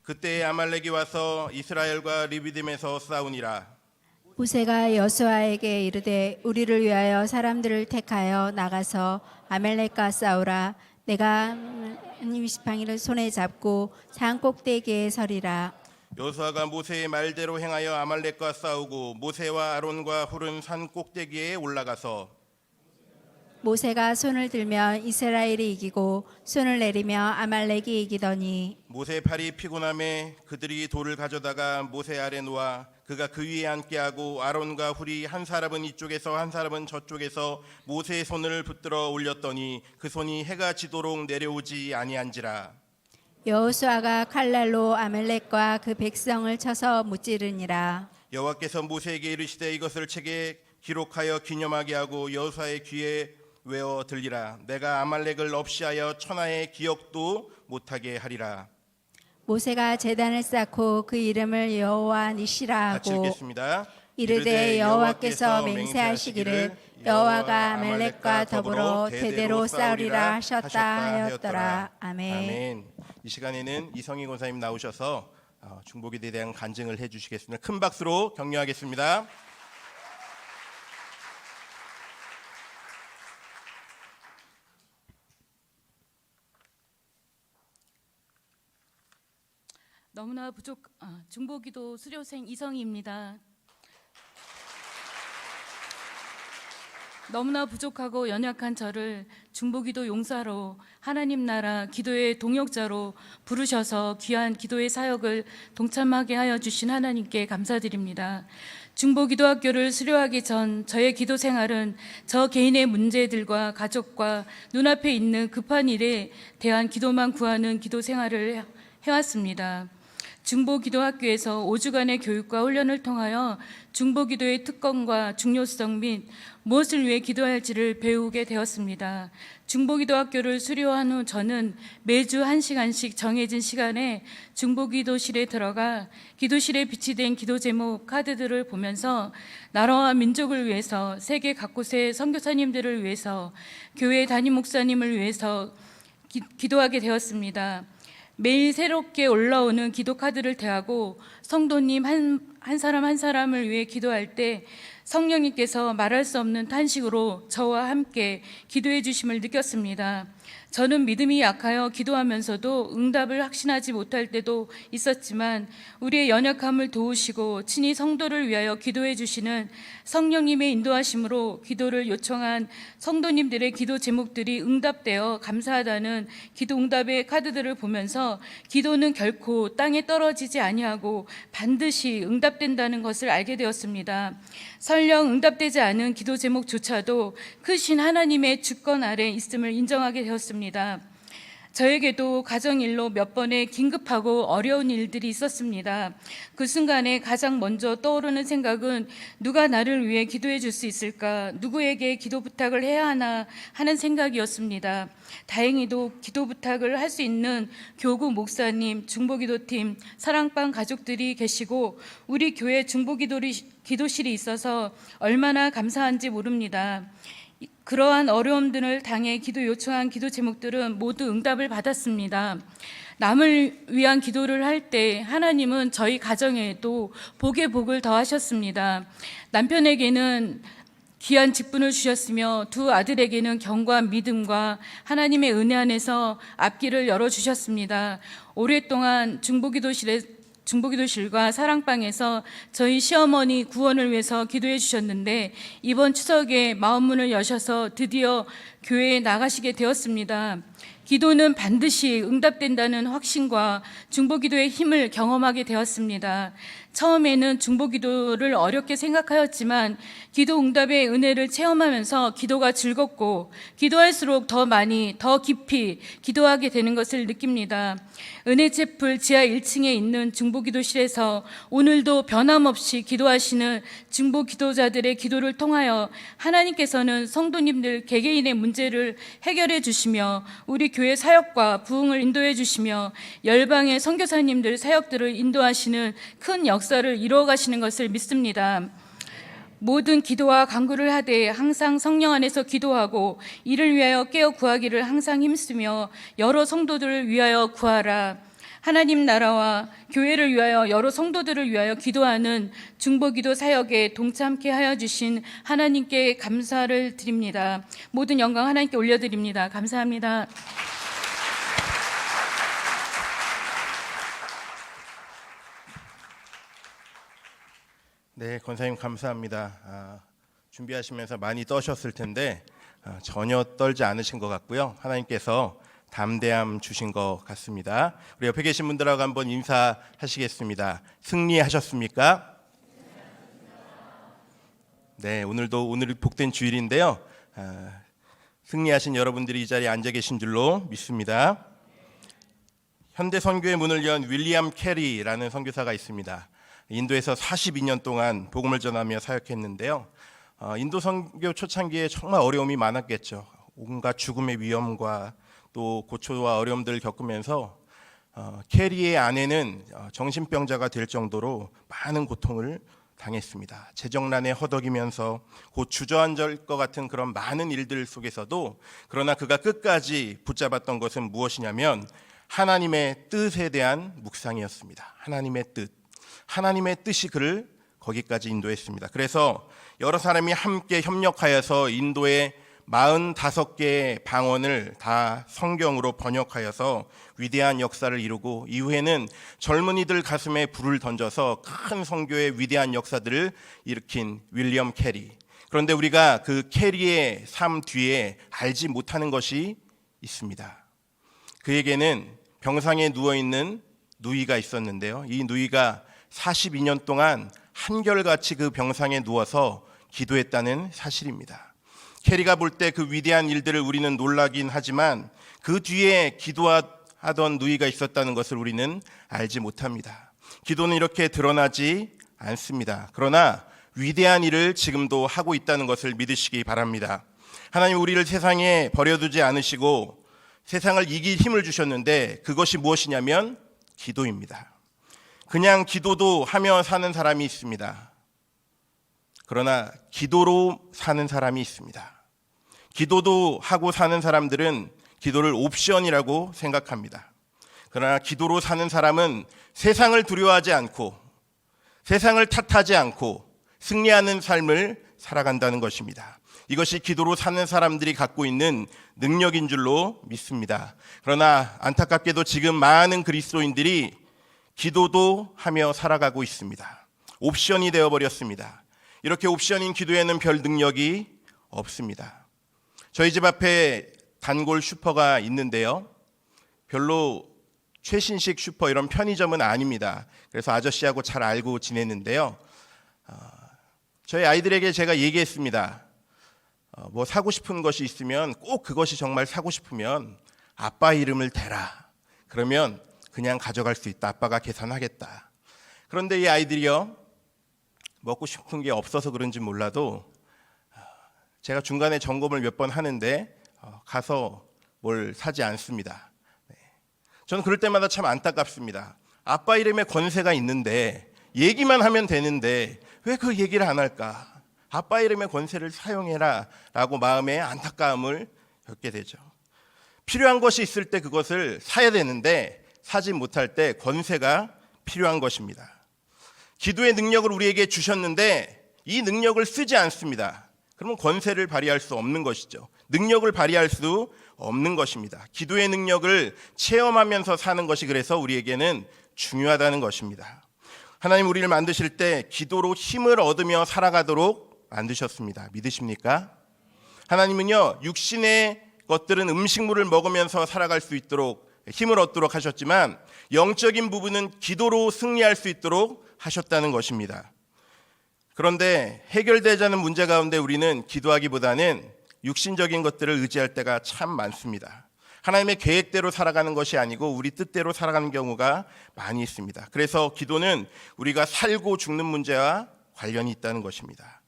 그때 아말렉이 와서 이스라엘과 리비딤에서 싸우니라. 모세가 여호수아에게 이르되 우리를 위하여 사람들을 택하여 나가서 아말렉과 싸우라. 내가 하나님 지팡이를 손에 잡고 산 꼭대기에 서리라. 여호수아가 모세의 말대로 행하여 아말렉과 싸우고 모세와 아론과 훌은 산 꼭대기에 올라가서 모세가 손을 들면 이스라엘이 이기고 손을 내리며 아말렉이 이기더니 모세 팔이 피곤함에 그들이 돌을 가져다가 모세 아래 놓아 그가 그 위에 앉게 하고 아론과 훌이 한 사람은 이쪽에서 한 사람은 저쪽에서 모세의 손을 붙들어 올렸더니 그 손이 해가 지도록 내려오지 아니한지라. 여호수아가 칼날로 아말렉과 그 백성을 쳐서 무찌르니라. 여호와께서 모세에게 이르시되 이것을 책에 기록하여 기념하게 하고 여호수아의 귀에 외어 들리라. 내가 아말렉을 없이하여 천하의 기억도 못하게 하리라. 모세가 제단을 쌓고 그 이름을 여호와 니시라 같이 하고 읽겠습니다. 이르되 여호와께서 맹세하시기를 여호와가 아말렉과 더불어 대대로 싸우리라 하셨다 하였더라. 아멘. 이 시간에는 이성희 권사님 나오셔서 중보기도에 대한 간증을 해주시겠습니다. 큰 박수로 격려하겠습니다. 너무나 중보기도 수료생 이성희입니다. 너무나 부족하고 연약한 저를 중보기도 용사로 하나님 나라 기도의 동역자로 부르셔서 귀한 기도의 사역을 동참하게 하여 주신 하나님께 감사드립니다. 중보기도학교를 수료하기 전 저의 기도 생활은 저 개인의 문제들과 가족과 눈앞에 있는 급한 일에 대한 기도만 구하는 기도 생활을 해왔습니다. 중보기도학교에서 5주간의 교육과 훈련을 통하여 중보기도의 특권과 중요성 및 무엇을 위해 기도할지를 배우게 되었습니다. 중보기도학교를 수료한 후 저는 매주 1시간씩 정해진 시간에 중보기도실에 들어가 기도실에 비치된 기도 제목 카드들을 보면서 나라와 민족을 위해서 세계 각곳의 선교사님들을 위해서 교회 담임 목사님을 위해서 기도하게 되었습니다. 매일 새롭게 올라오는 기도 카드를 대하고 성도님 한 사람 한 사람을 위해 기도할 때 성령님께서 말할 수 없는 탄식으로 저와 함께 기도해 주심을 느꼈습니다. 저는 믿음이 약하여 기도하면서도 응답을 확신하지 못할 때도 있었지만 우리의 연약함을 도우시고 친히 성도를 위하여 기도해 주시는 성령님의 인도하심으로 기도를 요청한 성도님들의 기도 제목들이 응답되어 감사하다는 기도 응답의 카드들을 보면서 기도는 결코 땅에 떨어지지 아니하고 반드시 응답된다는 것을 알게 되었습니다. 설령 응답되지 않은 기도 제목조차도 크신 하나님의 주권 아래 있음을 인정하게 되었습니다. 저에게도 가정일로 몇 번의 긴급하고 어려운 일들이 있었습니다. 그 순간에 가장 먼저 떠오르는 생각은 누가 나를 위해 기도해 줄 수 있을까? 누구에게 기도 부탁을 해야 하나 하는 생각이었습니다. 다행히도 기도 부탁을 할 수 있는 교구 목사님, 중보기도팀, 사랑방 가족들이 계시고 우리 교회 중보기도실이 있어서 얼마나 감사한지 모릅니다. 그러한 어려움들을 당해 기도 요청한 기도 제목들은 모두 응답을 받았습니다. 남을 위한 기도를 할 때 하나님은 저희 가정에도 복에 복을 더하셨습니다. 남편에게는 귀한 직분을 주셨으며 두 아들에게는 경과 믿음과 하나님의 은혜 안에서 앞길을 열어주셨습니다. 오랫동안 중보기도실과 사랑방에서 저희 시어머니 구원을 위해서 기도해 주셨는데 이번 추석에 마음문을 여셔서 드디어 교회에 나가시게 되었습니다. 기도는 반드시 응답된다는 확신과 중보기도의 힘을 경험하게 되었습니다. 처음에는 중보기도를 어렵게 생각하였지만 기도 응답의 은혜를 체험하면서 기도가 즐겁고 기도할수록 더 많이 더 깊이 기도하게 되는 것을 느낍니다. 은혜채플 지하 1층에 있는 중보기도실에서 오늘도 변함없이 기도하시는 중보기도자들의 기도를 통하여 하나님께서는 성도님들 개개인의 문제를 해결해 주시며 우리 교회 사역과 부흥을 인도해 주시며 열방의 선교사님들 사역들을 인도하시는 큰 역사를 이루어 가시는 것을 믿습니다. 모든 기도와 간구를 하되 항상 성령 안에서 기도하고 이를 위하여 깨어 구하기를 항상 힘쓰며 여러 성도들을 위하여 구하라. 하나님 나라와 교회를 위하여 여러 성도들을 위하여 기도하는 중보기도 사역에 동참케 하여 주신 하나님께 감사를 드립니다. 모든 영광 하나님께 올려드립니다. 감사합니다. 네, 권사님 감사합니다. 준비하시면서 많이 떠셨을 텐데 전혀 떨지 않으신 것 같고요. 하나님께서 담대함 주신 것 같습니다. 우리 옆에 계신 분들하고 한번 인사하시겠습니다. 승리하셨습니까? 네, 오늘이 복된 주일인데요. 승리하신 여러분들이 이 자리에 앉아 계신 줄로 믿습니다. 현대 선교의 문을 연 윌리엄 캐리라는 선교사가 있습니다. 인도에서 42년 동안 복음을 전하며 사역했는데요. 인도 선교 초창기에 정말 어려움이 많았겠죠. 온갖 죽음의 위험과 또 고초와 어려움들을 겪으면서 캐리의 아내는 정신병자가 될 정도로 많은 고통을 당했습니다. 재정난에 허덕이면서 곧 주저앉을 것 같은 그런 많은 일들 속에서도 그러나 그가 끝까지 붙잡았던 것은 무엇이냐면 하나님의 뜻에 대한 묵상이었습니다. 하나님의 뜻이 그를 거기까지 인도했습니다. 그래서 여러 사람이 함께 협력하여서 인도의 45개의 방언을 다 성경으로 번역하여서 위대한 역사를 이루고 이후에는 젊은이들 가슴에 불을 던져서 큰 선교의 위대한 역사들을 일으킨 윌리엄 캐리. 그런데 우리가 그 캐리의 삶 뒤에 알지 못하는 것이 있습니다. 그에게는 병상에 누워있는 누이가 있었는데요. 이 누이가 42년 동안 한결같이 그 병상에 누워서 기도했다는 사실입니다. 캐리가 볼 때 그 위대한 일들을 우리는 놀라긴 하지만 그 뒤에 기도하던 누이가 있었다는 것을 우리는 알지 못합니다. 기도는 이렇게 드러나지 않습니다. 그러나 위대한 일을 지금도 하고 있다는 것을 믿으시기 바랍니다. 하나님 우리를 세상에 버려두지 않으시고 세상을 이길 힘을 주셨는데 그것이 무엇이냐면 기도입니다. 그냥 기도도 하며 사는 사람이 있습니다. 그러나 기도로 사는 사람이 있습니다. 기도도 하고 사는 사람들은 기도를 옵션이라고 생각합니다. 그러나 기도로 사는 사람은 세상을 두려워하지 않고 세상을 탓하지 않고 승리하는 삶을 살아간다는 것입니다. 이것이 기도로 사는 사람들이 갖고 있는 능력인 줄로 믿습니다. 그러나 안타깝게도 지금 많은 그리스도인들이 기도도 하며 살아가고 있습니다. 옵션이 되어버렸습니다. 이렇게 옵션인 기도에는 별 능력이 없습니다. 저희 집 앞에 단골 슈퍼가 있는데요. 별로 최신식 슈퍼 이런 편의점은 아닙니다. 그래서 아저씨하고 잘 알고 지내는데요. 저희 아이들에게 제가 얘기했습니다. 뭐 사고 싶은 것이 있으면 꼭 그것이 정말 사고 싶으면 아빠 이름을 대라. 그러면 그냥 가져갈 수 있다. 아빠가 계산하겠다. 그런데 이 아이들이요. 먹고 싶은 게 없어서 그런지 몰라도 제가 중간에 점검을 몇 번 하는데 가서 뭘 사지 않습니다. 저는 그럴 때마다 참 안타깝습니다. 아빠 이름에 권세가 있는데 얘기만 하면 되는데 왜 그 얘기를 안 할까? 아빠 이름의 권세를 사용해라 라고 마음에 안타까움을 겪게 되죠. 필요한 것이 있을 때 그것을 사야 되는데 사지 못할 때 권세가 필요한 것입니다. 기도의 능력을 우리에게 주셨는데 이 능력을 쓰지 않습니다. 그러면 권세를 발휘할 수 없는 것이죠. 능력을 발휘할 수 없는 것입니다. 기도의 능력을 체험하면서 사는 것이 그래서 우리에게는 중요하다는 것입니다. 하나님 우리를 만드실 때 기도로 힘을 얻으며 살아가도록 만드셨습니다. 믿으십니까? 하나님은요, 육신의 것들은 음식물을 먹으면서 살아갈 수 있도록 힘을 얻도록 하셨지만 영적인 부분은 기도로 승리할 수 있도록 하셨다는 것입니다. 그런데 해결되지 않은 문제 가운데 우리는 기도하기보다는 육신적인 것들을 의지할 때가 참 많습니다. 하나님의 계획대로 살아가는 것이 아니고 우리 뜻대로 살아가는 경우가 많이 있습니다. 그래서 기도는 우리가 살고 죽는 문제와 관련이 있다는 것입니다.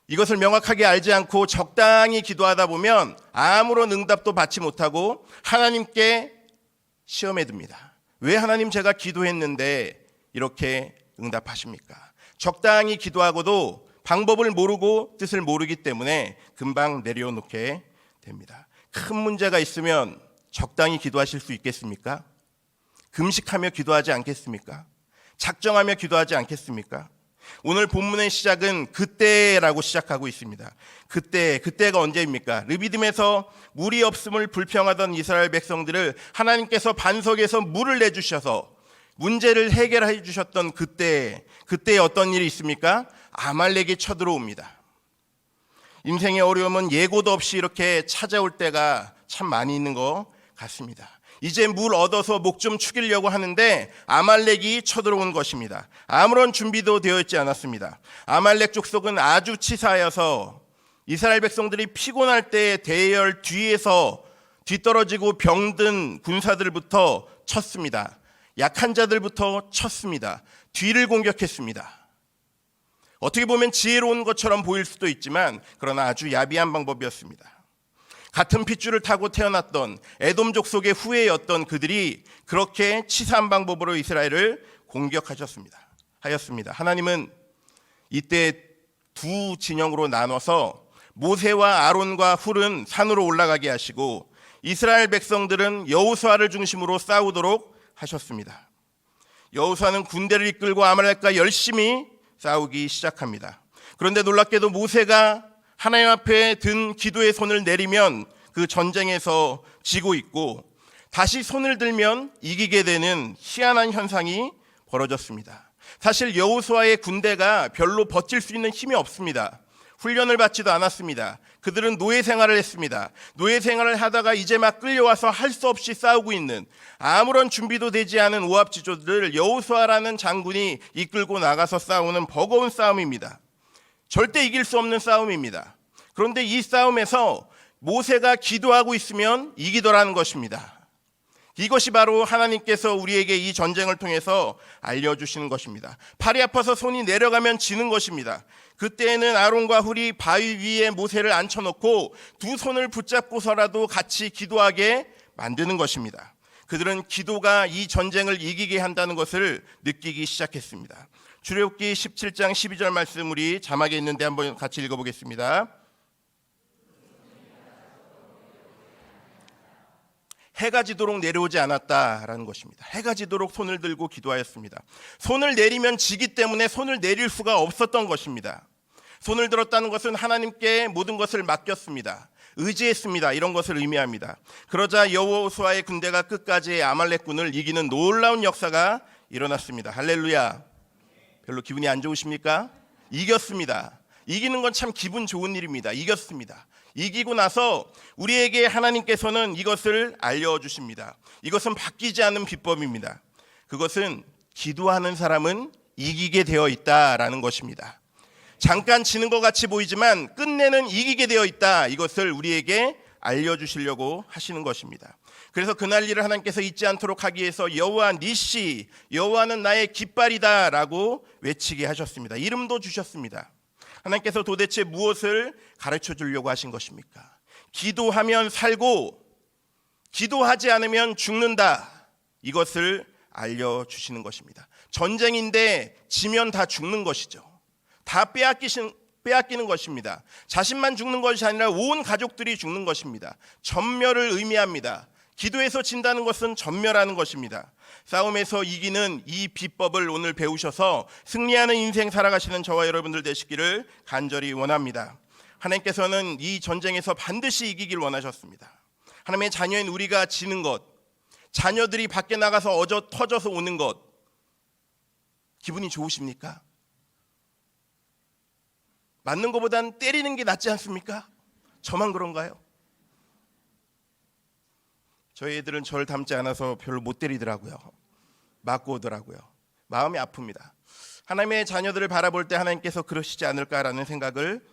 이것을 명확하게 알지 않고 적당히 기도하다 보면 아무런 응답도 받지 못하고 하나님께 시험에 듭니다. 왜 하나님 제가 기도했는데 이렇게 응답하십니까? 적당히 기도하고도 방법을 모르고 뜻을 모르기 때문에 금방 내려놓게 됩니다. 큰 문제가 있으면 적당히 기도하실 수 있겠습니까? 금식하며 기도하지 않겠습니까? 작정하며 기도하지 않겠습니까? 오늘 본문의 시작은 그때라고 시작하고 있습니다. 그때가 언제입니까? 르비딤에서 물이 없음을 불평하던 이스라엘 백성들을 하나님께서 반석에서 물을 내주셔서 문제를 해결해 주셨던 그때에 어떤 일이 있습니까? 아말렉이 쳐들어옵니다. 인생의 어려움은 예고도 없이 이렇게 찾아올 때가 참 많이 있는 것 같습니다. 이제 물 얻어서 목 좀 축이려고 하는데 아말렉이 쳐들어온 것입니다. 아무런 준비도 되어 있지 않았습니다. 아말렉 족속은 아주 치사하여서 이스라엘 백성들이 피곤할 때 대열 뒤에서 뒤떨어지고 병든 군사들부터 쳤습니다. 약한 자들부터 쳤습니다. 뒤를 공격했습니다. 어떻게 보면 지혜로운 것처럼 보일 수도 있지만 그러나 아주 야비한 방법이었습니다. 같은 핏줄을 타고 태어났던 에돔 족속의 후예였던 그들이 그렇게 치사한 방법으로 이스라엘을 공격하였습니다. 하나님은 이때 두 진영으로 나눠서 모세와 아론과 훌은 산으로 올라가게 하시고 이스라엘 백성들은 여호수아를 중심으로 싸우도록 하셨습니다. 여호수아는 군대를 이끌고 아말렉과 열심히 싸우기 시작합니다. 그런데 놀랍게도 모세가 하나님 앞에 든 기도의 손을 내리면 그 전쟁에서 지고 있고 다시 손을 들면 이기게 되는 희한한 현상이 벌어졌습니다. 사실 여호수아의 군대가 별로 버틸 수 있는 힘이 없습니다. 훈련을 받지도 않았습니다. 그들은 노예 생활을 했습니다. 노예 생활을 하다가 이제 막 끌려와서 할 수 없이 싸우고 있는 아무런 준비도 되지 않은 오합지졸들을 여호수아라는 장군이 이끌고 나가서 싸우는 버거운 싸움입니다. 절대 이길 수 없는 싸움입니다. 그런데 이 싸움에서 모세가 기도하고 있으면 이기더라는 것입니다. 이것이 바로 하나님께서 우리에게 이 전쟁을 통해서 알려주시는 것입니다. 팔이 아파서 손이 내려가면 지는 것입니다. 그때에는 아론과 훌이 바위 위에 모세를 앉혀놓고 두 손을 붙잡고서라도 같이 기도하게 만드는 것입니다. 그들은 기도가 이 전쟁을 이기게 한다는 것을 느끼기 시작했습니다. 출애굽기 17장 12절 말씀 우리 자막에 있는데 한번 같이 읽어보겠습니다. 해가 지도록 내려오지 않았다라는 것입니다. 해가 지도록 손을 들고 기도하였습니다. 손을 내리면 지기 때문에 손을 내릴 수가 없었던 것입니다. 손을 들었다는 것은 하나님께 모든 것을 맡겼습니다. 의지했습니다. 이런 것을 의미합니다. 그러자 여호수아의 군대가 끝까지 아말렉군을 이기는 놀라운 역사가 일어났습니다. 할렐루야. 별로 기분이 안 좋으십니까? 이겼습니다. 이기는 건 참 기분 좋은 일입니다. 이겼습니다. 이기고 나서 우리에게 하나님께서는 이것을 알려주십니다. 이것은 바뀌지 않는 비법입니다. 그것은 기도하는 사람은 이기게 되어 있다라는 것입니다. 잠깐 지는 것 같이 보이지만 끝내는 이기게 되어 있다. 이것을 우리에게 알려주시려고 하시는 것입니다. 그래서 그날 일을 하나님께서 잊지 않도록 하기 위해서 여호와 니시, 여호와는 나의 깃발이다 라고 외치게 하셨습니다. 이름도 주셨습니다. 하나님께서 도대체 무엇을 가르쳐 주려고 하신 것입니까? 기도하면 살고 기도하지 않으면 죽는다. 이것을 알려주시는 것입니다. 전쟁인데 지면 다 죽는 것이죠. 다 빼앗기는 것입니다. 자신만 죽는 것이 아니라 온 가족들이 죽는 것입니다. 전멸을 의미합니다. 기도에서 진다는 것은 전멸하는 것입니다. 싸움에서 이기는 이 비법을 오늘 배우셔서 승리하는 인생 살아가시는 저와 여러분들 되시기를 간절히 원합니다. 하나님께서는 이 전쟁에서 반드시 이기길 원하셨습니다. 하나님의 자녀인 우리가 지는 것, 자녀들이 밖에 나가서 터져서 오는 것, 기분이 좋으십니까? 맞는 것보단 때리는 게 낫지 않습니까? 저만 그런가요? 저희 애들은 저를 닮지 않아서 별로 못 때리더라고요. 맞고 오더라고요. 마음이 아픕니다. 하나님의 자녀들을 바라볼 때 하나님께서 그러시지 않을까라는 생각을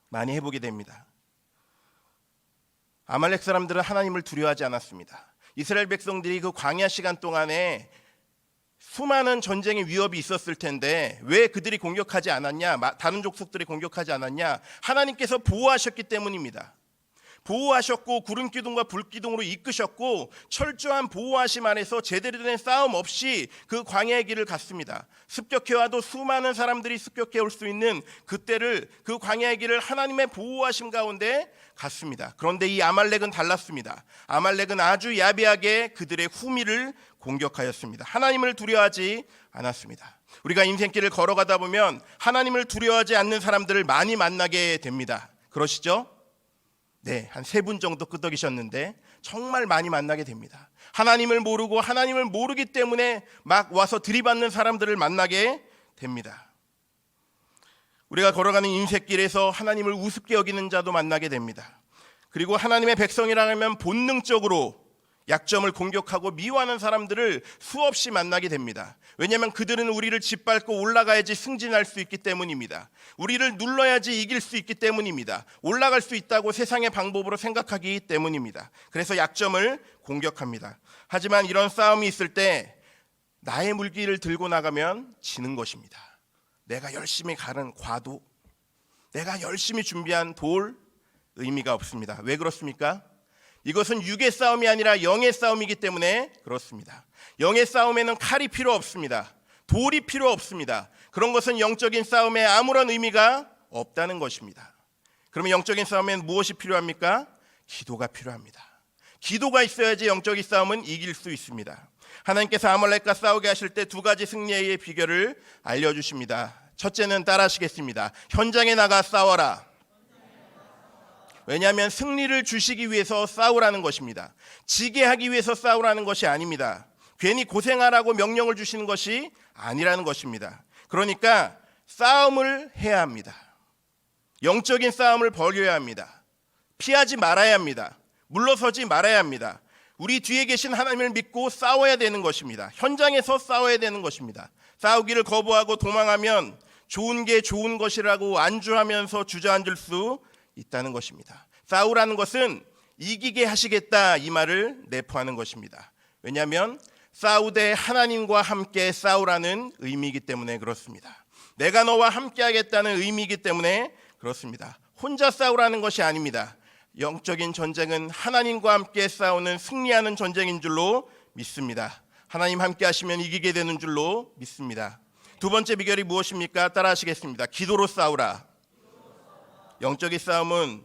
많이 해보게 됩니다. 아말렉 사람들은 하나님을 두려워하지 않았습니다. 이스라엘 백성들이 그 광야 시간 동안에 수많은 전쟁의 위협이 있었을 텐데 왜 그들이 공격하지 않았냐? 다른 족속들이 공격하지 않았냐? 하나님께서 보호하셨기 때문입니다. 보호하셨고 구름 기둥과 불 기둥으로 이끄셨고 철저한 보호하심 안에서 제대로 된 싸움 없이 그 광야의 길을 갔습니다. 습격해 와도 수많은 사람들이 습격해 올 수 있는 그때를, 그 광야의 길을 하나님의 보호하심 가운데 갔습니다. 그런데 이 아말렉은 달랐습니다. 아말렉은 아주 야비하게 그들의 후미를 공격하였습니다. 하나님을 두려워하지 않았습니다. 우리가 인생길을 걸어가다 보면 하나님을 두려워하지 않는 사람들을 많이 만나게 됩니다. 그러시죠? 네, 한 3분 정도 끄덕이셨는데 정말 많이 만나게 됩니다. 하나님을 모르고 하나님을 모르기 때문에 막 와서 들이받는 사람들을 만나게 됩니다. 우리가 걸어가는 인생길에서 하나님을 우습게 여기는 자도 만나게 됩니다. 그리고 하나님의 백성이라면 본능적으로 약점을 공격하고 미워하는 사람들을 수없이 만나게 됩니다. 왜냐하면 그들은 우리를 짓밟고 올라가야지 승진할 수 있기 때문입니다. 우리를 눌러야지 이길 수 있기 때문입니다. 올라갈 수 있다고 세상의 방법으로 생각하기 때문입니다. 그래서 약점을 공격합니다. 하지만 이런 싸움이 있을 때 나의 물기를 들고 나가면 지는 것입니다. 내가 열심히 가른 과도, 내가 열심히 준비한 돌, 의미가 없습니다. 왜 그렇습니까? 이것은 육의 싸움이 아니라 영의 싸움이기 때문에 그렇습니다. 영의 싸움에는 칼이 필요 없습니다. 돌이 필요 없습니다. 그런 것은 영적인 싸움에 아무런 의미가 없다는 것입니다. 그러면 영적인 싸움엔 무엇이 필요합니까? 기도가 필요합니다. 기도가 있어야지 영적인 싸움은 이길 수 있습니다. 하나님께서 아말렉과 싸우게 하실 때 2가지 승리의 비결을 알려주십니다. 첫째는 따라하시겠습니다. 현장에 나가 싸워라. 왜냐하면 승리를 주시기 위해서 싸우라는 것입니다. 지게 하기 위해서 싸우라는 것이 아닙니다. 괜히 고생하라고 명령을 주시는 것이 아니라는 것입니다. 그러니까 싸움을 해야 합니다. 영적인 싸움을 벌여야 합니다. 피하지 말아야 합니다. 물러서지 말아야 합니다. 우리 뒤에 계신 하나님을 믿고 싸워야 되는 것입니다. 현장에서 싸워야 되는 것입니다. 싸우기를 거부하고 도망하면 좋은 게 좋은 것이라고 안주하면서 주저앉을 수 있다는 것입니다. 싸우라는 것은 이기게 하시겠다, 이 말을 내포하는 것입니다. 왜냐하면 싸우되 하나님과 함께 싸우라는 의미이기 때문에 그렇습니다. 내가 너와 함께 하겠다는 의미이기 때문에 그렇습니다. 혼자 싸우라는 것이 아닙니다. 영적인 전쟁은 하나님과 함께 싸우는 승리하는 전쟁인 줄로 믿습니다. 하나님 함께 하시면 이기게 되는 줄로 믿습니다. 2번째 비결이 무엇입니까? 따라하시겠습니다. 기도로 싸우라. 영적인 싸움은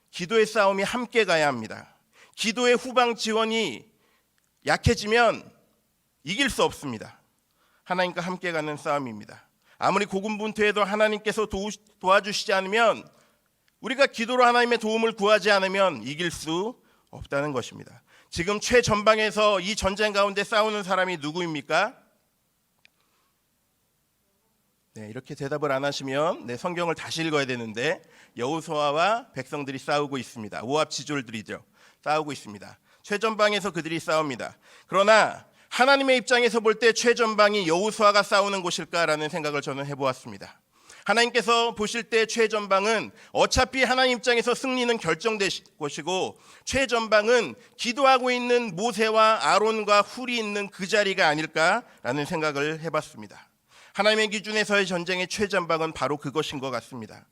기도의 싸움이 함께 가야 합니다. 기도의 후방 지원이 약해지면 이길 수 없습니다. 하나님과 함께 가는 싸움입니다. 아무리 고군분투해도 하나님께서 도와주시지 않으면, 우리가 기도로 하나님의 도움을 구하지 않으면 이길 수 없다는 것입니다. 지금 최전방에서 이 전쟁 가운데 싸우는 사람이 누구입니까? 네, 이렇게 대답을 안 하시면 성경을 다시 읽어야 되는데, 여호수아와 백성들이 싸우고 있습니다. 모압 지졸들이죠. 싸우고 있습니다. 최전방에서 그들이 싸웁니다. 그러나 하나님의 입장에서 볼 때 최전방이 여호수아가 싸우는 곳일까라는 생각을 저는 해보았습니다. 하나님께서 보실 때 최전방은 어차피 하나님 입장에서 승리는 결정된 곳이고, 최전방은 기도하고 있는 모세와 아론과 훌이 있는 그 자리가 아닐까라는 생각을 해봤습니다. 하나님의 기준에서의 전쟁의 최전방은 바로 그것인 것 같습니다.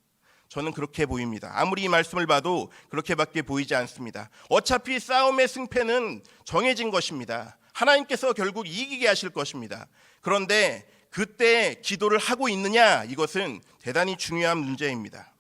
저는 그렇게 보입니다. 아무리 이 말씀을 봐도 그렇게밖에 보이지 않습니다. 어차피 싸움의 승패는 정해진 것입니다. 하나님께서 결국 이기게 하실 것입니다. 그런데 그때 기도를 하고 있느냐, 이것은 대단히 중요한 문제입니다.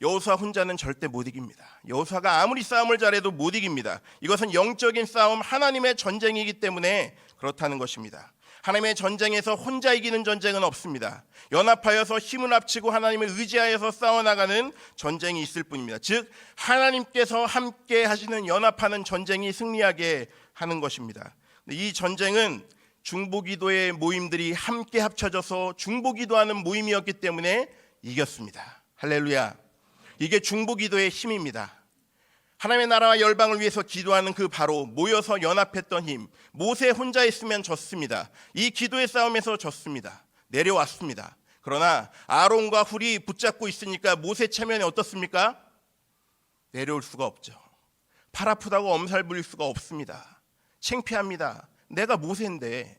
여호수아 혼자는 절대 못 이깁니다. 여호수아가 아무리 싸움을 잘해도 못 이깁니다. 이것은 영적인 싸움, 하나님의 전쟁이기 때문에 그렇다는 것입니다. 하나님의 전쟁에서 혼자 이기는 전쟁은 없습니다. 연합하여서 힘을 합치고 하나님을 의지하여서 싸워나가는 전쟁이 있을 뿐입니다. 즉 하나님께서 함께 하시는 연합하는 전쟁이 승리하게 하는 것입니다. 이 전쟁은 중보기도의 모임들이 함께 합쳐져서 중보기도하는 모임이었기 때문에 이겼습니다. 할렐루야. 이게 중보기도의 힘입니다. 하나님의 나라와 열방을 위해서 기도하는 그 바로 모여서 연합했던 힘. 모세 혼자 있으면 졌습니다. 이 기도의 싸움에서 졌습니다. 내려왔습니다. 그러나 아론과 훌이 붙잡고 있으니까 모세 체면이 어떻습니까? 내려올 수가 없죠. 팔 아프다고 엄살 부릴 수가 없습니다. 창피합니다. 내가 모세인데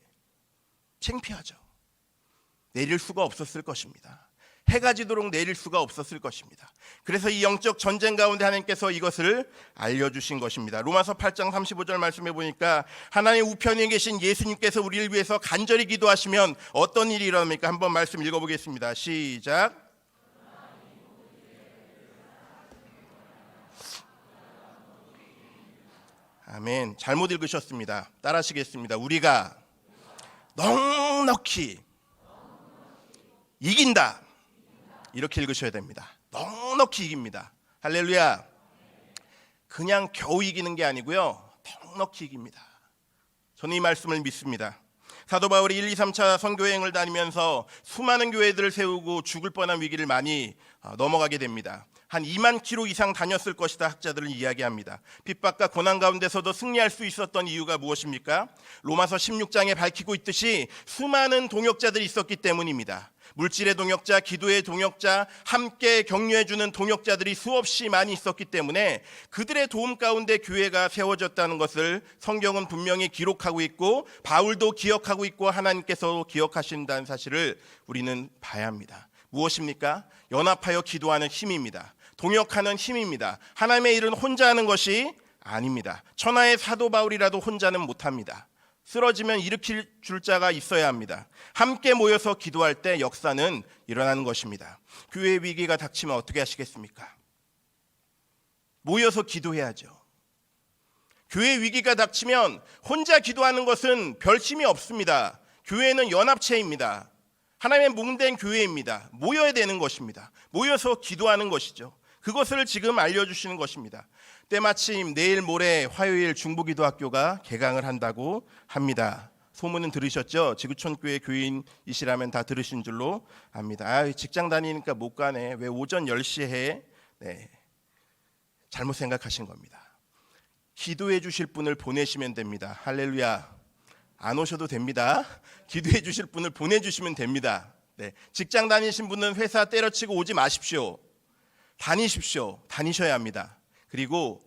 창피하죠. 내릴 수가 없었을 것입니다. 해가 지도록 내릴 수가 없었을 것입니다. 그래서 이 영적 전쟁 가운데 하나님께서 이것을 알려주신 것입니다. 로마서 8장 35절 말씀해 보니까 하나님 우편에 계신 예수님께서 우리를 위해서 간절히 기도하시면 어떤 일이 일어납니까? 한번 말씀 읽어보겠습니다. 시작. 아멘. 잘못 읽으셨습니다. 따라하시겠습니다. 우리가 넉넉히 이긴다. 이렇게 읽으셔야 됩니다. 넉넉히 이깁니다. 할렐루야. 그냥 겨우 이기는 게 아니고요, 넉넉히 이깁니다. 저는 이 말씀을 믿습니다. 사도 바울이 1, 2, 3차 선교여행을 다니면서 수많은 교회들을 세우고 죽을 뻔한 위기를 많이 넘어가게 됩니다. 한 2만 킬로 이상 다녔을 것이다 학자들은 이야기합니다. 핍박과 고난 가운데서도 승리할 수 있었던 이유가 무엇입니까? 로마서 16장에 밝히고 있듯이 수많은 동역자들이 있었기 때문입니다. 물질의 동역자, 기도의 동역자, 함께 격려해주는 동역자들이 수없이 많이 있었기 때문에 그들의 도움 가운데 교회가 세워졌다는 것을 성경은 분명히 기록하고 있고 바울도 기억하고 있고 하나님께서 기억하신다는 사실을 우리는 봐야 합니다. 무엇입니까? 연합하여 기도하는 힘입니다. 동역하는 힘입니다. 하나님의 일은 혼자 하는 것이 아닙니다. 천하의 사도 바울이라도 혼자는 못합니다. 쓰러지면 일으킬 줄 자가 있어야 합니다. 함께 모여서 기도할 때 역사는 일어나는 것입니다. 교회 위기가 닥치면 어떻게 하시겠습니까? 모여서 기도해야죠. 교회 위기가 닥치면 혼자 기도하는 것은 별 힘이 없습니다. 교회는 연합체입니다. 하나님의 뭉된 교회입니다. 모여야 되는 것입니다. 모여서 기도하는 것이죠. 그것을 지금 알려주시는 것입니다. 때마침 내일 모레 화요일 중보기도학교가 개강을 한다고 합니다. 소문은 들으셨죠? 지구촌교회 교인이시라면 다 들으신 줄로 압니다. 직장 다니니까 못 가네. 왜 오전 10시에 해? 네, 잘못 생각하신 겁니다. 기도해 주실 분을 보내시면 됩니다. 할렐루야. 안 오셔도 됩니다. 기도해 주실 분을 보내주시면 됩니다. 네, 직장 다니신 분은 회사 때려치고 오지 마십시오. 다니십시오. 다니셔야 합니다. 그리고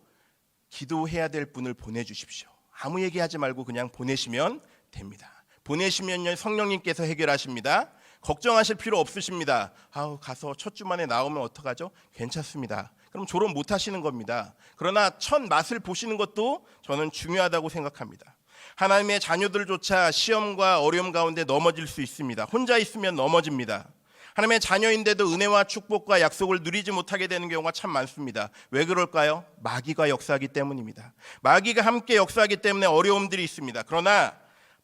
기도해야 될 분을 보내주십시오. 아무 얘기하지 말고 그냥 보내시면 됩니다. 보내시면 성령님께서 해결하십니다. 걱정하실 필요 없으십니다. 가서 첫 주만에 나오면 어떡하죠? 괜찮습니다. 그럼 졸업 못 하시는 겁니다. 그러나 첫 맛을 보시는 것도 저는 중요하다고 생각합니다. 하나님의 자녀들조차 시험과 어려움 가운데 넘어질 수 있습니다. 혼자 있으면 넘어집니다. 하나님의 자녀인데도 은혜와 축복과 약속을 누리지 못하게 되는 경우가 참 많습니다. 왜 그럴까요? 마귀가 역사하기 때문입니다. 마귀가 함께 역사하기 때문에 어려움들이 있습니다. 그러나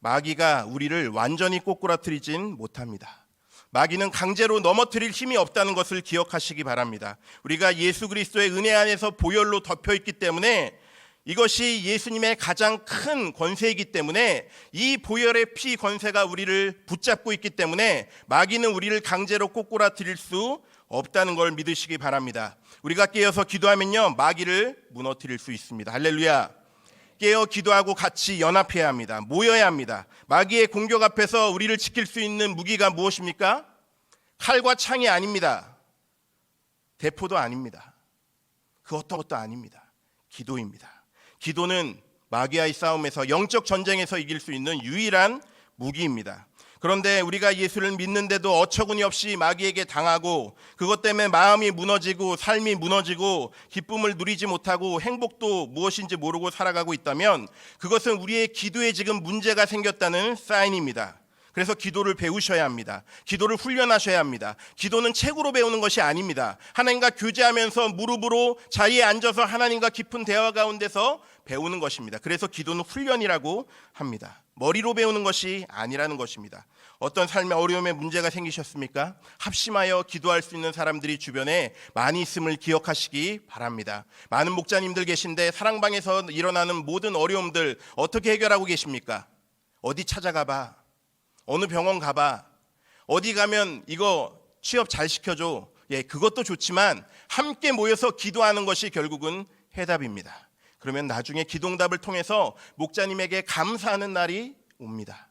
마귀가 우리를 완전히 꼬꾸라뜨리진 못합니다. 마귀는 강제로 넘어뜨릴 힘이 없다는 것을 기억하시기 바랍니다. 우리가 예수 그리스도의 은혜 안에서 보혈로 덮여 있기 때문에 이것이 예수님의 가장 큰 권세이기 때문에 이 보혈의 피 권세가 우리를 붙잡고 있기 때문에 마귀는 우리를 강제로 꼬꾸라뜨릴 수 없다는 걸 믿으시기 바랍니다. 우리가 깨어서 기도하면요, 마귀를 무너뜨릴 수 있습니다. 할렐루야. 깨어 기도하고 같이 연합해야 합니다. 모여야 합니다. 마귀의 공격 앞에서 우리를 지킬 수 있는 무기가 무엇입니까? 칼과 창이 아닙니다. 대포도 아닙니다. 그 어떤 것도 아닙니다. 기도입니다. 기도는 마귀와의 싸움에서, 영적 전쟁에서 이길 수 있는 유일한 무기입니다. 그런데 우리가 예수를 믿는데도 어처구니 없이 마귀에게 당하고 그것 때문에 마음이 무너지고 삶이 무너지고 기쁨을 누리지 못하고 행복도 무엇인지 모르고 살아가고 있다면 그것은 우리의 기도에 지금 문제가 생겼다는 사인입니다. 그래서 기도를 배우셔야 합니다. 기도를 훈련하셔야 합니다. 기도는 책으로 배우는 것이 아닙니다. 하나님과 교제하면서 무릎으로 자리에 앉아서 하나님과 깊은 대화 가운데서 배우는 것입니다. 그래서 기도는 훈련이라고 합니다. 머리로 배우는 것이 아니라는 것입니다. 어떤 삶의 어려움에 문제가 생기셨습니까? 합심하여 기도할 수 있는 사람들이 주변에 많이 있음을 기억하시기 바랍니다. 많은 목자님들 계신데 사랑방에서 일어나는 모든 어려움들 어떻게 해결하고 계십니까? 어디 찾아가봐. 어느 병원 가봐. 어디 가면 이거 취업 잘 시켜줘. 그것도 좋지만 함께 모여서 기도하는 것이 결국은 해답입니다. 그러면 나중에 기도응답을 통해서 목자님에게 감사하는 날이 옵니다.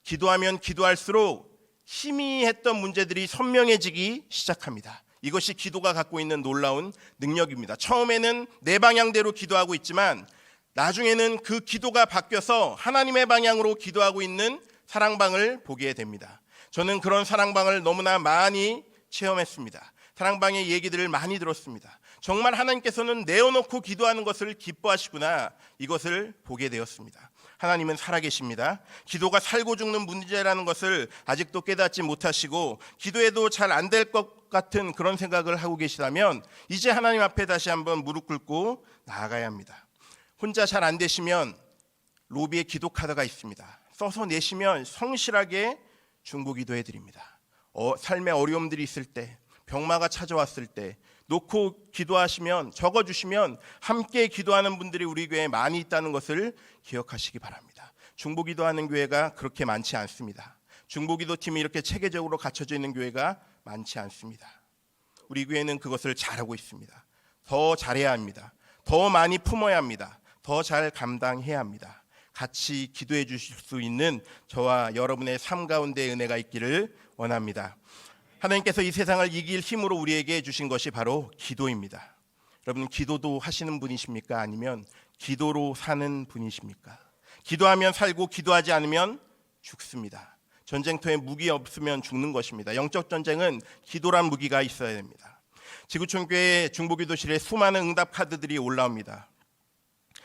기도하면 기도할수록 희미했던 문제들이 선명해지기 시작합니다. 이것이 기도가 갖고 있는 놀라운 능력입니다. 처음에는 내 방향대로 기도하고 있지만 나중에는 그 기도가 바뀌어서 하나님의 방향으로 기도하고 있는 사랑방을 보게 됩니다. 저는 그런 사랑방을 너무나 많이 체험했습니다. 사랑방의 얘기들을 많이 들었습니다. 정말 하나님께서는 내어놓고 기도하는 것을 기뻐하시구나, 이것을 보게 되었습니다. 하나님은 살아계십니다. 기도가 살고 죽는 문제라는 것을 아직도 깨닫지 못하시고 기도해도 잘 안 될 것 같은 그런 생각을 하고 계시다면 이제 하나님 앞에 다시 한번 무릎 꿇고 나아가야 합니다. 혼자 잘 안 되시면 로비에 기도 카드가 있습니다. 써서 내시면 성실하게 중보기도해 드립니다. 삶의 어려움들이 있을 때, 병마가 찾아왔을 때 놓고 기도하시면, 적어주시면 함께 기도하는 분들이 우리 교회에 많이 있다는 것을 기억하시기 바랍니다. 중보기도하는 교회가 그렇게 많지 않습니다. 중보기도팀이 이렇게 체계적으로 갖춰져 있는 교회가 많지 않습니다. 우리 교회는 그것을 잘하고 있습니다. 더 잘해야 합니다. 더 많이 품어야 합니다. 더 잘 감당해야 합니다. 같이 기도해 주실 수 있는 저와 여러분의 삶 가운데 은혜가 있기를 원합니다. 하나님께서 이 세상을 이길 힘으로 우리에게 주신 것이 바로 기도입니다. 여러분, 기도도 하시는 분이십니까? 아니면 기도로 사는 분이십니까? 기도하면 살고 기도하지 않으면 죽습니다. 전쟁터에 무기 없으면 죽는 것입니다. 영적 전쟁은 기도란 무기가 있어야 됩니다. 지구촌교회 중보기도실에 수많은 응답 카드들이 올라옵니다.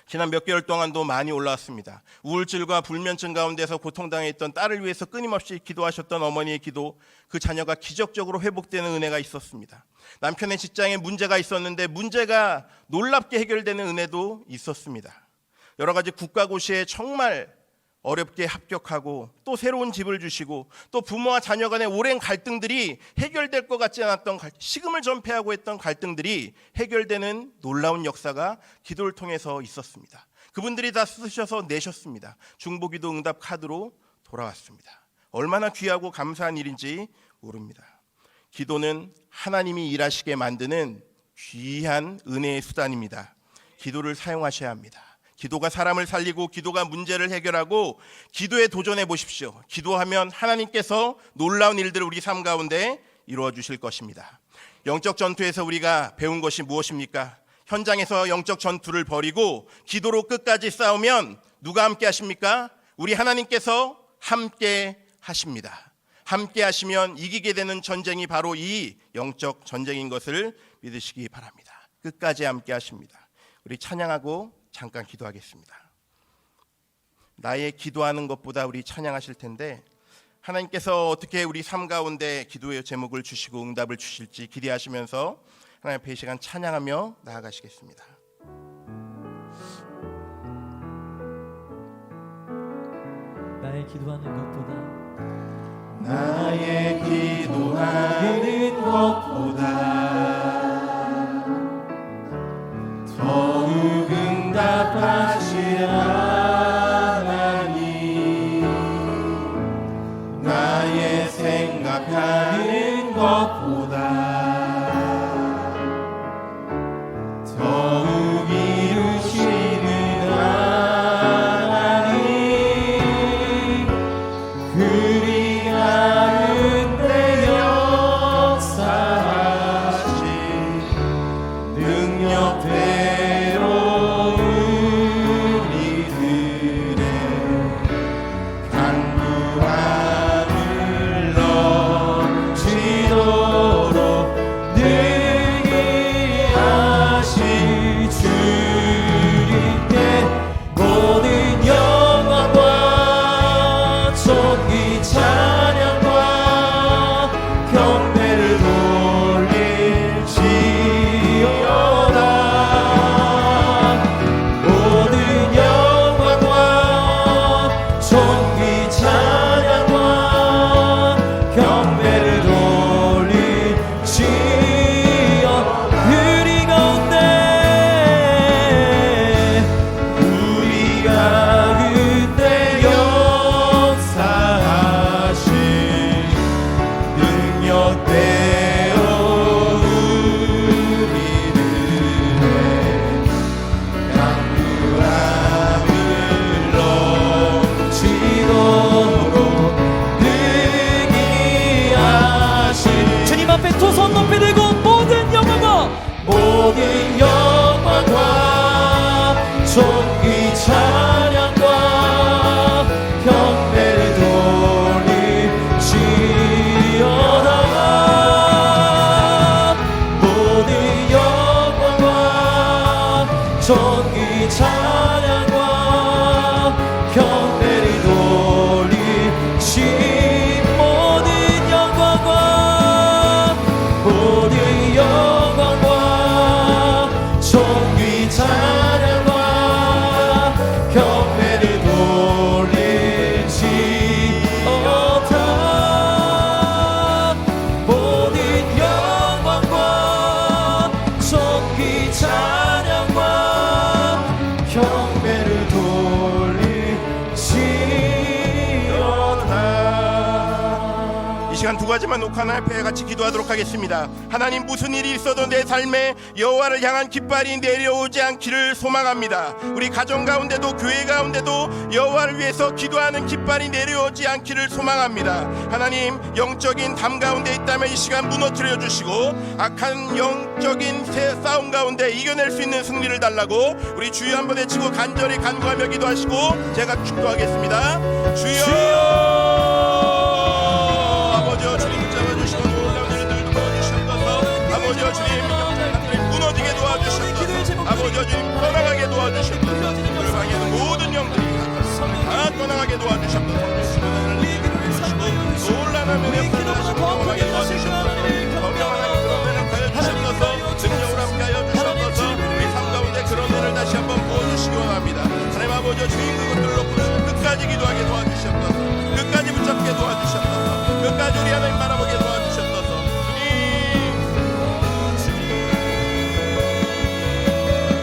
지난 몇 개월 동안도 많이 올라왔습니다. 우울증과 불면증 가운데서 고통당해 있던 딸을 위해서 끊임없이 기도하셨던 어머니의 기도, 그 자녀가 기적적으로 회복되는 은혜가 있었습니다. 남편의 직장에 문제가 있었는데 문제가 놀랍게 해결되는 은혜도 있었습니다. 여러 가지 국가고시에 정말 어렵게 합격하고 또 새로운 집을 주시고 또 부모와 자녀 간의 오랜 갈등들이 해결될 것 같지 않았던 식음을 전폐하고 했던 갈등들이 해결되는 놀라운 역사가 기도를 통해서 있었습니다. 그분들이 다 쓰셔서 내셨습니다. 중보기도 응답 카드로 돌아왔습니다. 얼마나 귀하고 감사한 일인지 모릅니다. 기도는 하나님이 일하시게 만드는 귀한 은혜의 수단입니다. 기도를 사용하셔야 합니다. 기도가 사람을 살리고 기도가 문제를 해결하고 기도에 도전해 보십시오. 기도하면 하나님께서 놀라운 일들을 우리 삶 가운데 이루어 주실 것입니다. 영적 전투에서 우리가 배운 것이 무엇입니까? 현장에서 영적 전투를 벌이고 기도로 끝까지 싸우면 누가 함께 하십니까? 우리 하나님께서 함께 하십니다. 함께 하시면 이기게 되는 전쟁이 바로 이 영적 전쟁인 것을 믿으시기 바랍니다. 끝까지 함께 하십니다. 우리 찬양하고 잠깐 기도하겠습니다. 나의 기도하는 것보다 우리 찬양하실 텐데 하나님께서 어떻게 우리 삶 가운데 기도의 제목을 주시고 응답을 주실지 기대하시면서 하나님 앞에 이 시간 찬양하며 나아가시겠습니다. 나의 기도하는 것보다 나의 기도하는 것보다 더욱 응답하시는 하나님, 나의 생각하는 것보다 더욱 이루시는 하나님, 그리 가운데 역사하신 능력대로 시간 두 가지만 놓고 하나님 앞에 같이 기도하도록 하겠습니다. 하나님, 무슨 일이 있어도 내 삶에 여호와를 향한 깃발이 내려오지 않기를 소망합니다. 우리 가정 가운데도 교회 가운데도 여호와를 위해서 기도하는 깃발이 내려오지 않기를 소망합니다. 하나님, 영적인 담 가운데 있다면 이 시간 무너뜨려 주시고 악한 영적인 싸움 가운데 이겨낼 수 있는 승리를 달라고 우리 주여 한번 외치고 간절히 간구하며 기도하시고 제가 축도하겠습니다. 주여, 아버지여 주님 붙잡아주시고 놀라운 일들도 도와주셨소서. 아버지여 주님, 영적인 무너지게 도와주셨소서. 아버지여 주님, 떠나가게 도와주셨소서. 그를 방해하는 모든 영들이 다 떠나가게 도와주셨소서. 주시고 놀라운 은혜 부어주시고 경험하게 도와주셨소서. 건강한 하나님 그런 은혜를 가여주셨소서. 능력을 함께 하여 주셨소서. 우리 삶 가운데 그런 은혜를 다시 한번 부어주시기 원합니다. 하나님 아버지여 주님, 그것들을 놓고 끝까지 기도하게 도와주셨소서. 끝까지 붙잡게 도와주셨소서. 끝까지 우리 하나님 바라보게 도와주셨소서. 주님,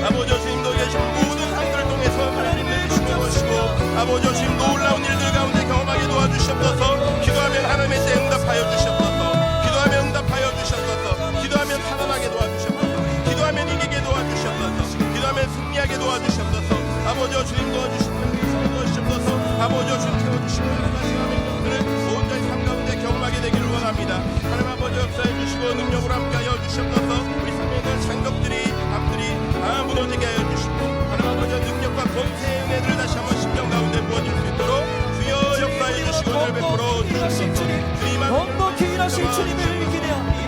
아버지여 주님도 계신 모든 상들을 통해서 하나님을 주시고 아버지여 주님 놀라운 일들 가운데 경험하게 도와주셨소서. 기도하면 하나님의 때 응답하여 주셨소서. 기도하면 응답하여 주셨소서. 기도하면 살아나게 도와주셨소서. 기도하면 이기게 도와주셨소서. 기도하면 승리하게 도와주셨소서. 아버지여 주님 도와주셨소서. 아버지여 주님 채워주시고 하나님 그를 온전히 삶 가운데 경험하게 되기를 원합니다. 하나님 아버지 역사해 주시고 능력으로 함께하여 주셨소서. 우리 삶에 있는 장벽들이 앞들이 다 무너지게 하여 주시고 하나님 아버지 능력과 권세의 은혜들을 다시 한번 심령 가운데 부어질 수 있도록 주여 역사해 주시고 은혜를 베풀어 주시옵소서. 주님 넉넉히 일하실 주님을 기대합니다.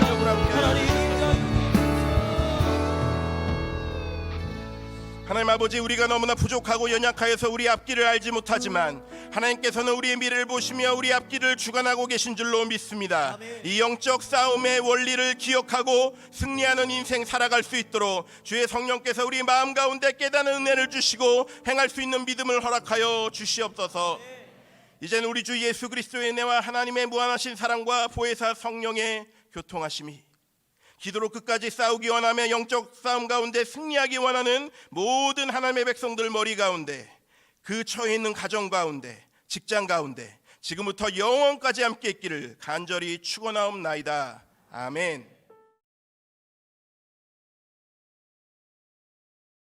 하나님 아버지, 우리가 너무나 부족하고 연약하여서 우리 앞길을 알지 못하지만 하나님께서는 우리의 미래를 보시며 우리 앞길을 주관하고 계신 줄로 믿습니다. 이 영적 싸움의 원리를 기억하고 승리하는 인생 살아갈 수 있도록 주의 성령께서 우리 마음 가운데 깨닫는 은혜를 주시고 행할 수 있는 믿음을 허락하여 주시옵소서. 이제는 우리 주 예수 그리스도의 은혜와 하나님의 무한하신 사랑과 보혜사 성령의 교통하심이 기도로 끝까지 싸우기 원하며 영적 싸움 가운데 승리하기 원하는 모든 하나님의 백성들 머리 가운데, 그 처해 있는 가정 가운데, 직장 가운데 지금부터 영원까지 함께 있기를 간절히 축원하옵나이다. 아멘.